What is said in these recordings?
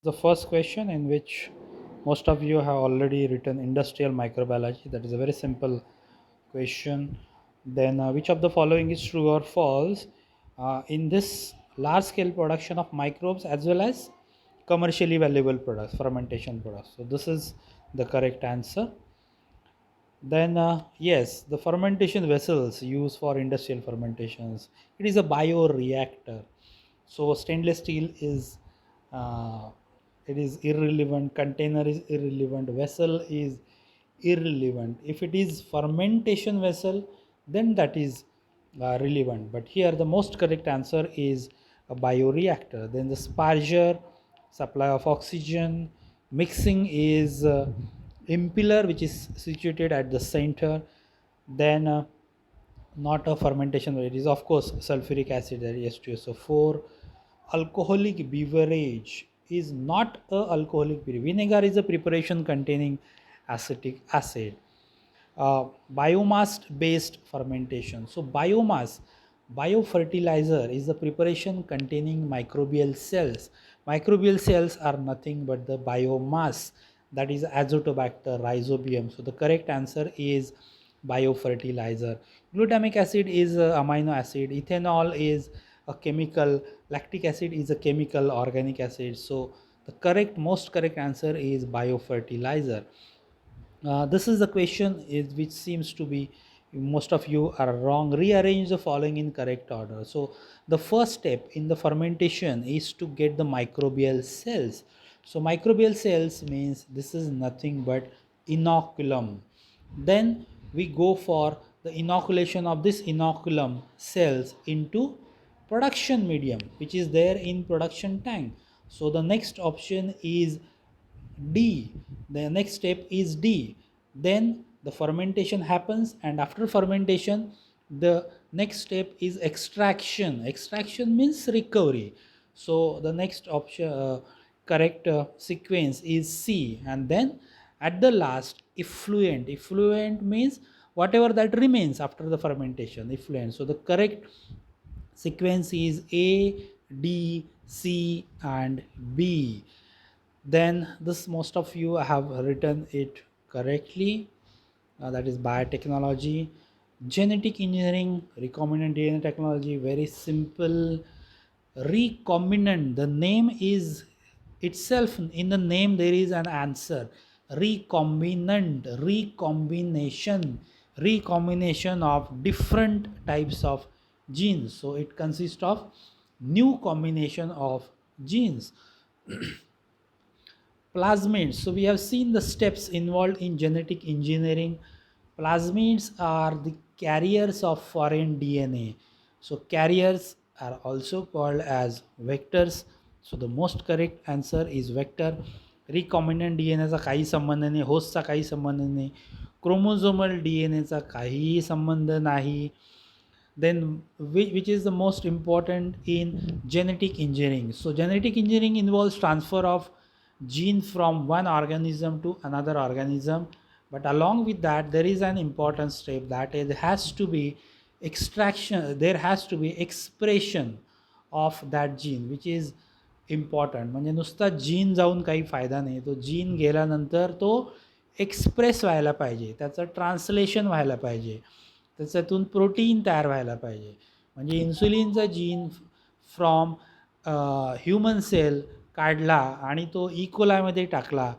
The first question, in which most of you have already written industrial microbiology. That is a very simple question. Then, which of the following is true or false in this large scale production of microbes as well as commercially valuable products, fermentation products? So, this is the correct answer. Then, yes, the fermentation vessels used for industrial fermentations, it is a bioreactor. So stainless steel is uh, it is irrelevant, container is irrelevant, vessel is irrelevant. If it is fermentation vessel, then that is relevant. But here the most correct answer is a bioreactor. Then the sparger, supply of oxygen, mixing is impeller, which is situated at the center. Then not a fermentation, it is of course sulfuric acid, that is H2SO4. Alcoholic beverage is not a alcoholic beverage. Vinegar is a preparation containing acetic acid. Biomass based fermentation. So biomass, biofertilizer is the preparation containing microbial cells. Microbial cells are nothing but the biomass, that is azotobacter, rhizobium. So the correct answer is biofertilizer. Glutamic acid is a amino acid, ethanol is a chemical, lactic acid is a chemical organic acid. So the most correct answer is biofertilizer. This is the question is which seems to be most of you are wrong. Rearrange the following in correct order. So the first step in the fermentation is to get the microbial cells. So microbial cells means this is nothing but inoculum. Then we go for the inoculation of this inoculum cells into production medium, which is there in production tank. So the next option is D. The next step is D. Then the fermentation happens, and after fermentation, the next step is extraction. Extraction means recovery. So the next option, correct sequence is C. And then at the last, effluent. Effluent means whatever that remains after the fermentation, effluent. So the correct sequence is A, D, C, and B. Then this most of you have written it correctly. That is biotechnology. Genetic engineering, recombinant DNA technology, very simple. Recombinant, the name is itself, in the name there is an answer. Recombinant, recombination of different types of genes. So it consists of new combination of genes. Plasmids. So we have seen the steps involved in genetic engineering. Plasmids are the carriers of foreign DNA. So carriers are also called as vectors. So the most correct answer is vector. Recombinant DNA चा काही संबंध नाही, होस्टचा काही संबंध नाही, chromosomal DNA चा काहीही संबंध नाही. Then which is the most important in genetic engineering? So genetic engineering involves transfer of gene from one organism to another organism, but along with that there is an important step, that it has to be extraction, there has to be expression of that gene, which is important. म्हणजे नुसता gene जाऊन काही फायदा नाही, तो gene गेल्यानंतर तो express व्हायला पाहिजे, त्याचं ट्रान्सलेशन व्हायला पाहिजे, त्याच्यातून प्रोटीन तयार व्हायला पाहिजे. म्हणजे इन्सुलिनचा जीन फ्रॉम ह्युमन सेल काढला आणि तो इकोलामध्ये टाकला,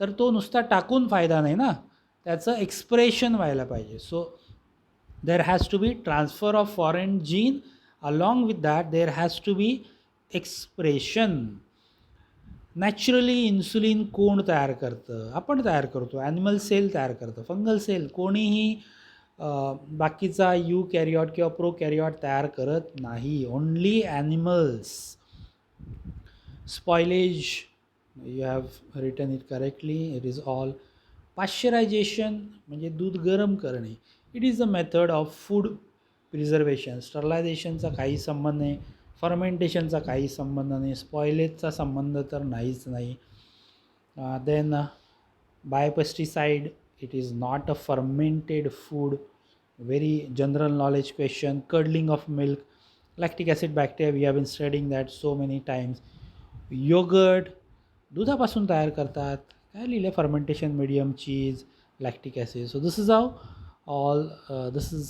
तर तो नुसता टाकून फायदा नाही ना, त्याचं एक्सप्रेशन व्हायला पाहिजे. So there has to be transfer of foreign gene, along with that there has to be expression. Naturally insulin कोण तयार करतं? आपण तयार करतो. ॲनिमल सेल तयार करतं, फंगल सेल कोणीही बाकीचा यू कॅरियॉट किंवा प्रो कॅरियॉट तयार करत नाही. Only animals. Spoilage, you have written it correctly, it is all. Pasteurization म्हणजे दूध गरम करणे, it is a method of food preservation. स्टरलायझेशनचा काही संबंध नाही, फर्मेंटेशनचा काही संबंध नाही, स्पॉइलेजचा संबंध तर नाहीच नाही. Then biopesticide, it is not a fermented food. very general knowledge question. Curdling of milk, lactic acid bacteria, we have been studying that so many times. Yogurt, दुधापासून तयार करतात. काय लिहिलं फर्मेंटेशन मीडियम, चीज, lactic acid. So this is how all this is